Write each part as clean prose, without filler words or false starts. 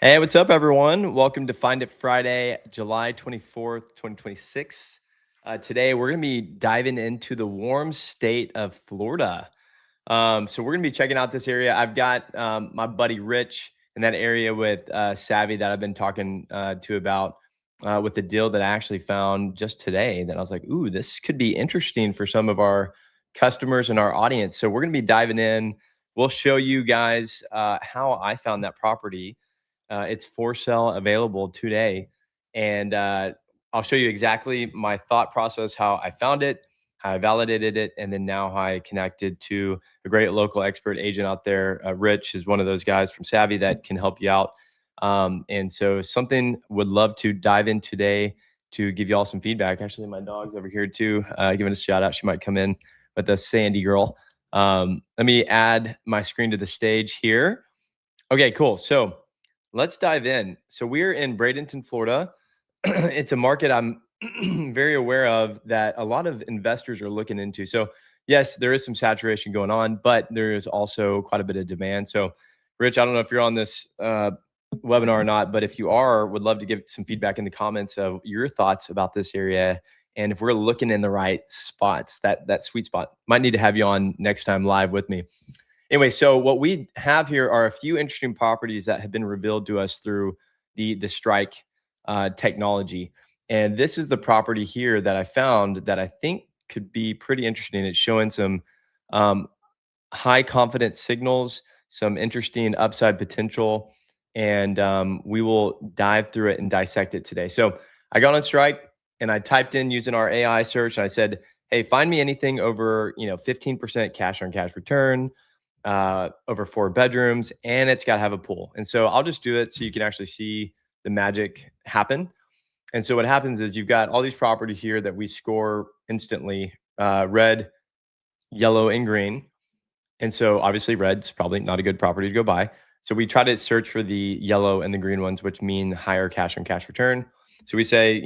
Hey, what's up, everyone? Welcome to Find It Friday, July 24th, 2026. Today, we're going to be diving into the warm state of Florida. So, we're going to be checking out this area. I've got my buddy Rich in that area with Savvy that I've been talking to about with the deal that I actually found just today. That I was like, ooh, this could be interesting for some of our customers and our audience. So, we're going to be diving in. We'll show you guys how I found that property. It's for sale, available today, and I'll show you exactly my thought process, how I found it, how I validated it, and then now how I connected to a great local expert agent out there. Rich is one of those guys from Savvy that can help you out. And so, something would love to dive in today to give you all some feedback. Actually, my dog's over here too, giving a shout out. She might come in with the Sandy girl. Let me add my screen to the stage here. Okay, cool. So let's dive in. So we're in Bradenton, Florida. It's a market I'm very aware of that a lot of investors are looking into. So yes, there is some saturation going on, but there is also quite a bit of demand. So Rich, I don't know if you're on this webinar or not, but if you are, would love to give some feedback in the comments of your thoughts about this area. And if we're looking in the right spots, that sweet spot, might need to have you on next time live with me. Anyway, so what we have here are a few interesting properties that have been revealed to us through the strike technology. And this is the property here that I found that I think could be pretty interesting. It's showing some um, high confidence signals, some interesting upside potential, and we will dive through it and dissect it today. So I got on strike and I typed in using our AI search and I said, "Hey, find me anything over 15% cash on cash return, over 4 bedrooms, and it's got to have a pool." And so I'll just do it so you can actually see the magic happen. And so what happens is you've got all these properties here that we score instantly, red, yellow, and green. And so obviously red's probably not a good property to go buy. So we try to search for the yellow and the green ones, which mean higher cash on cash return. So we say,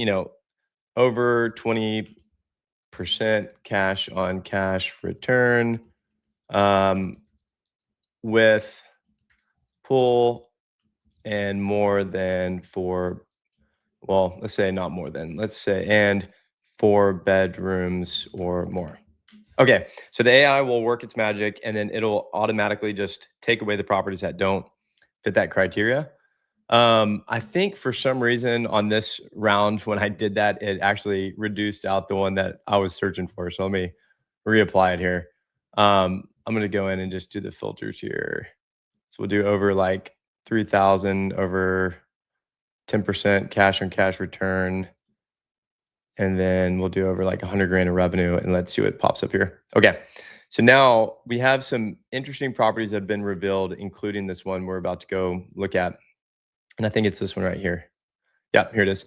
over 20% cash on cash return, um, with pool and more than four, well, let's say not more than, let's say, and 4 bedrooms or more. Okay, so the AI will work its magic and then it'll automatically just take away the properties that don't fit that criteria. I think for some reason on this round, when I did that, it actually reduced out the one that I was searching for. So let me reapply it here. I'm going to go in and just do the filters here. So we'll do over like 3,000, over 10% cash on cash return. And then we'll do over like 100 grand in revenue and let's see what pops up here. Okay. So now we have some interesting properties that have been revealed, including this one we're about to go look at. And I think it's this one right here. Yeah, here it is.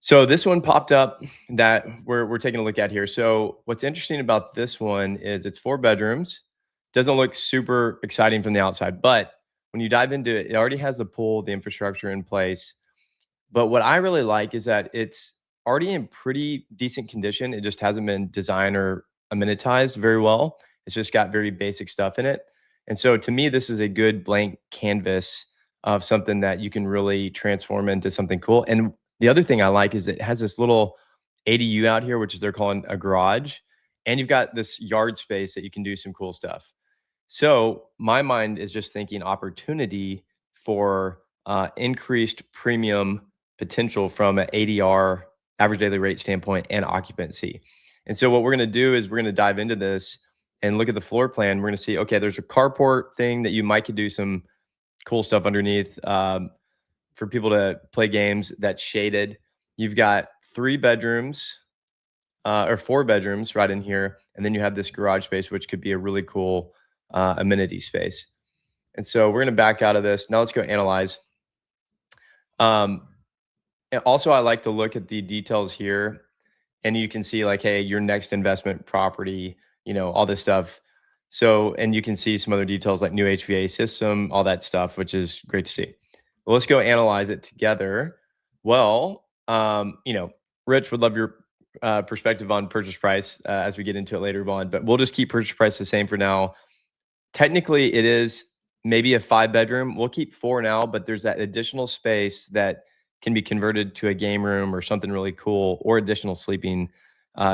So this one popped up that we're taking a look at here. So what's interesting about this one is it's 4 bedrooms. Doesn't look super exciting from the outside, but when you dive into it, it already has the pool, the infrastructure in place. But what I really like is that it's already in pretty decent condition. It just hasn't been designed or amenitized very well. It's just got very basic stuff in it. And so to me, this is a good blank canvas of something that you can really transform into something cool. And the other thing I like is it has this little ADU out here, which is they're calling a garage. And you've got this yard space that you can do some cool stuff. So my mind is just thinking opportunity for increased premium potential from an ADR, average daily rate standpoint, and occupancy. And so what we're going to do is we're going to dive into this and look at the floor plan. We're going to see, okay, there's a carport thing that you might could do some cool stuff underneath, for people to play games that's shaded. You've got 3 bedrooms, or 4 bedrooms right in here. And then you have this garage space, which could be a really cool amenity space. And so we're going to back out of this. Now let's go analyze. Um, and also, I like to look at the details here, and you can see like, hey, your next investment property, all this stuff. So, and you can see some other details like new HVA system, all that stuff, which is great to see. Well, let's go analyze it together. Well, Rich would love your perspective on purchase price as we get into it later on, but we'll just keep purchase price the same for now. Technically, it is maybe a 5-bedroom. We'll keep 4 now, but there's that additional space that can be converted to a game room or something really cool, or additional sleeping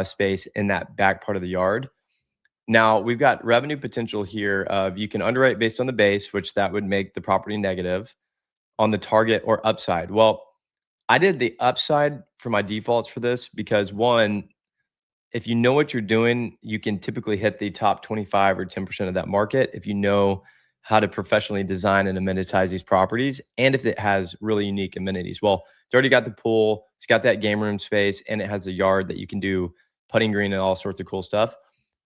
space in that back part of the yard. Now, we've got revenue potential here of you can underwrite based on the base, which that would make the property negative, on the target or upside. Well, I did the upside for my defaults for this because, one, if you know what you're doing, you can typically hit the top 25 or 10% of that market if you know how to professionally design and amenitize these properties, and if it has really unique amenities. Well, it's already got the pool, it's got that game room space, and it has a yard that you can do putting green and all sorts of cool stuff.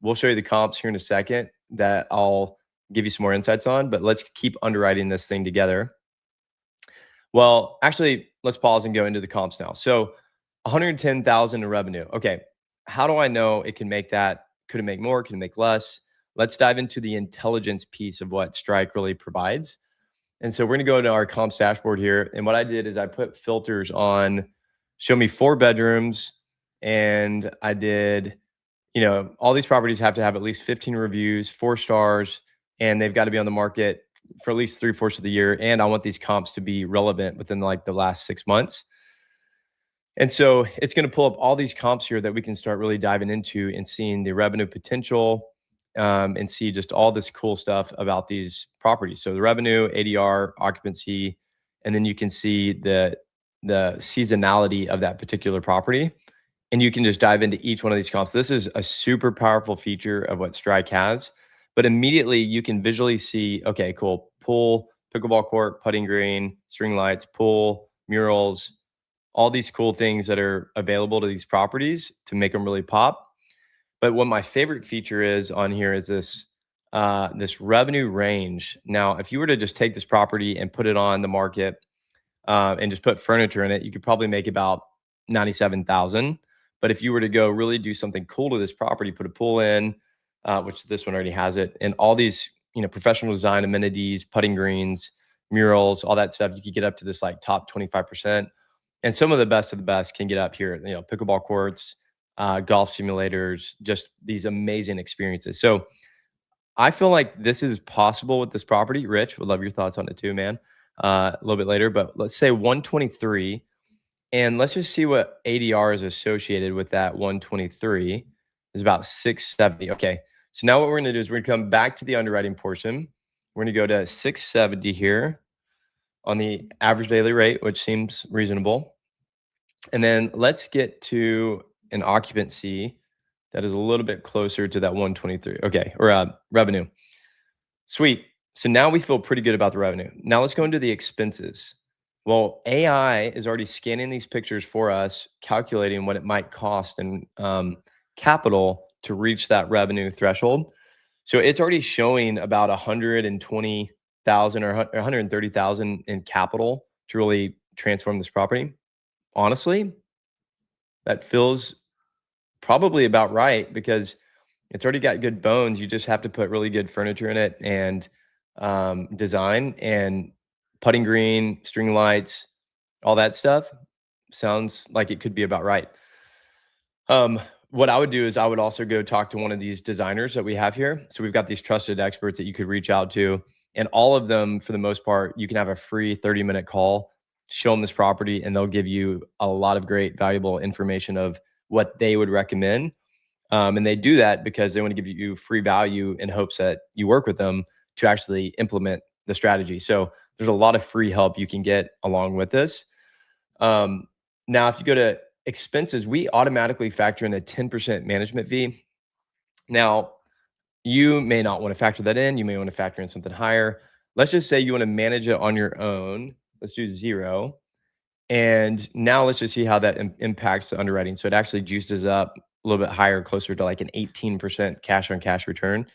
We'll show you the comps here in a second that I'll give you some more insights on, but let's keep underwriting this thing together. Well, actually, let's pause and go into the comps now. So 110,000 in revenue. Okay, how do I know it can make that? Could it make more? Can it make less? Let's dive into the intelligence piece of what Strike really provides. And so we're gonna go to our comps dashboard here. And what I did is I put filters on, show me 4 bedrooms. And I did, all these properties have to have at least 15 reviews, 4 stars, and they've got to be on the market for at least 3/4 of the year. And I want these comps to be relevant within like the last 6 months. And so it's going to pull up all these comps here that we can start really diving into and seeing the revenue potential, and see just all this cool stuff about these properties. So the revenue, ADR, occupancy, and then you can see the seasonality of that particular property. And you can just dive into each one of these comps. This is a super powerful feature of what Strike has. But immediately you can visually see, okay, cool, pool, pickleball court, putting green, string lights, pool, murals, all these cool things that are available to these properties to make them really pop. But what my favorite feature is on here is this revenue range. Now, if you were to just take this property and put it on the market, and just put furniture in it, you could probably make about 97,000. But if you were to go really do something cool to this property, put a pool in, which this one already has it, and all these, professional design amenities, putting greens, murals, all that stuff, you could get up to this like top 25%. And some of the best can get up here, pickleball courts, golf simulators, just these amazing experiences. So I feel like this is possible with this property. Rich, would love your thoughts on it too, man. A little bit later, but let's say 123, and let's just see what ADR is associated with that 123 is about 670. Okay, so now what we're going to do is we're going to come back to the underwriting portion. We're going to go to 670 here on the average daily rate, which seems reasonable. And then let's get to an occupancy that is a little bit closer to that 123. Okay, or revenue. Sweet. So now we feel pretty good about the revenue. Now let's go into the expenses. Well, AI is already scanning these pictures for us, calculating what it might cost in capital to reach that revenue threshold. So it's already showing about 120,000 or 130,000 in capital to really transform this property. Honestly, that feels probably about right because it's already got good bones. You just have to put really good furniture in it and design, and putting green, string lights, all that stuff sounds like it could be about right. What I would do is I would also go talk to one of these designers that we have here. So we've got these trusted experts that you could reach out to, and all of them, for the most part, you can have a free 30-minute call, show them this property, and they'll give you a lot of great, valuable information of what they would recommend. And they do that because they want to give you free value in hopes that you work with them to actually implement the strategy. So there's a lot of free help you can get along with this. Now, if you go to expenses, we automatically factor in a 10% management fee. Now, you may not want to factor that in. You may want to factor in something higher. Let's just say you want to manage it on your own. Let's do 0. And now let's just see how that impacts the underwriting. So it actually juices up a little bit higher, closer to like an 18% cash on cash return.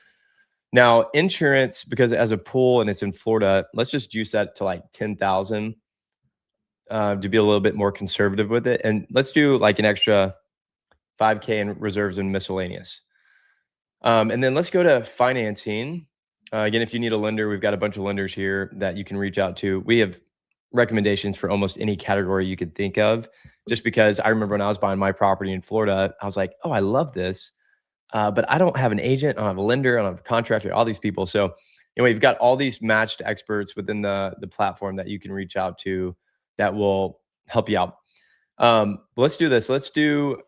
Now, insurance, because it has a pool and it's in Florida, let's just juice that to like 10,000 to be a little bit more conservative with it. And let's do like an extra 5K in reserves and miscellaneous. And then let's go to financing. Again, if you need a lender, we've got a bunch of lenders here that you can reach out to. We have recommendations for almost any category you could think of, just because I remember when I was buying my property in Florida, I was like, oh, I love this. But I don't have an agent, I don't have a lender, I don't have a contractor, all these people. So anyway, you've got all these matched experts within the platform that you can reach out to that will help you out. Let's do this. Let's do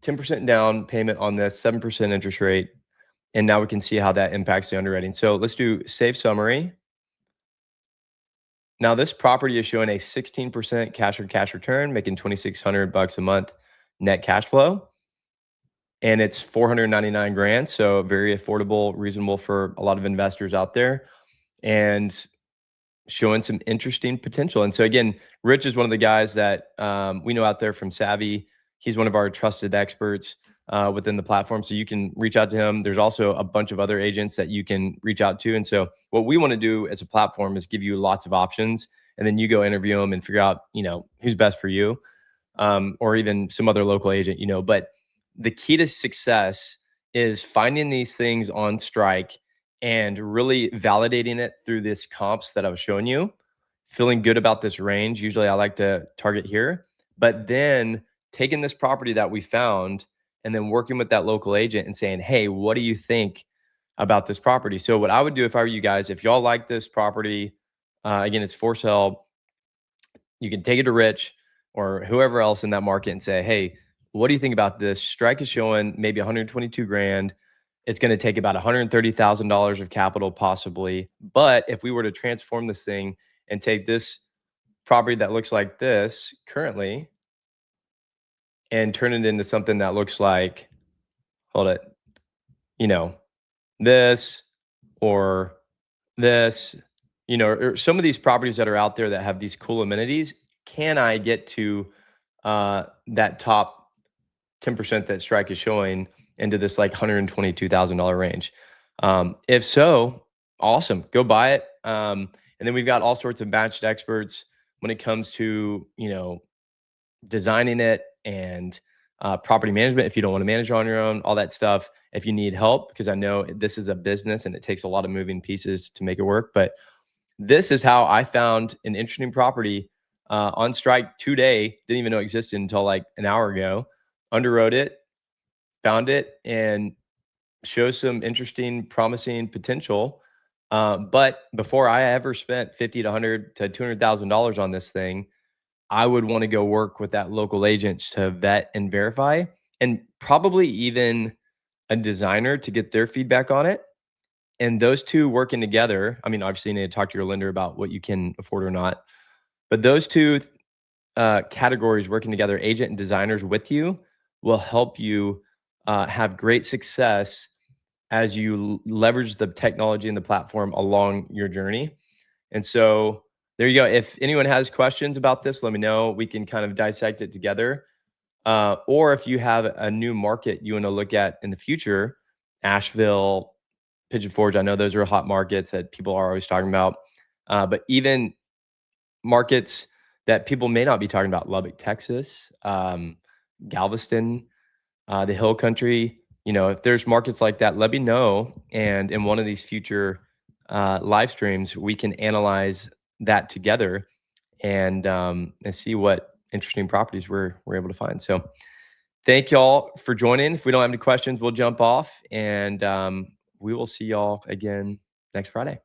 10% down payment on this, 7% interest rate. And now we can see how that impacts the underwriting. So let's do save summary. Now this property is showing a 16% cash on cash return, making $2,600 a month net cash flow. And it's 499 grand. So very affordable, reasonable for a lot of investors out there, and showing some interesting potential. And so again, Rich is one of the guys that we know out there from Savvy. He's one of our trusted experts within the platform. So you can reach out to him. There's also a bunch of other agents that you can reach out to. And so what we want to do as a platform is give you lots of options, and then you go interview them and figure out, who's best for you, or even some other local agent, but the key to success is finding these things on Strike and really validating it through this comps that I was showing you, feeling good about this range. Usually I like to target here, but then taking this property that we found and then working with that local agent and saying, hey, what do you think about this property? So what I would do if I were you guys, if y'all like this property, again, it's for sale, you can take it to Rich or whoever else in that market and say, hey, what do you think about this? Strike is showing maybe 122 grand. It's going to take about $130,000 of capital possibly. But if we were to transform this thing and take this property that looks like this currently and turn it into something that looks like, hold it, this or this, or some of these properties that are out there that have these cool amenities, can I get to that top 10% that Strike is showing into this like $122,000 range? If so, awesome, go buy it. And then we've got all sorts of matched experts when it comes to, designing it and property management. If you don't want to manage it on your own, all that stuff. If you need help, because I know this is a business and it takes a lot of moving pieces to make it work. But this is how I found an interesting property on Strike today. Didn't even know it existed until like an hour ago. Underwrote it, found it, and shows some interesting, promising potential. But before I ever spent $50 to $100 to $200,000 on this thing, I would want to go work with that local agent to vet and verify, and probably even a designer to get their feedback on it. And those two working together, I mean, obviously you need to talk to your lender about what you can afford or not, but those two categories working together, agent and designers with you, will help you have great success as you leverage the technology and the platform along your journey. And so there you go. If anyone has questions about this, let me know. We can kind of dissect it together. Or if you have a new market you want to look at in the future, Asheville, Pigeon Forge, I know those are hot markets that people are always talking about. But even markets that people may not be talking about, Lubbock, Texas, Galveston, the Hill Country, if there's markets like that, let me know. And in one of these future live streams, we can analyze that together and see what interesting properties we're able to find. So thank y'all for joining. If we don't have any questions, we'll jump off, and we will see y'all again next Friday.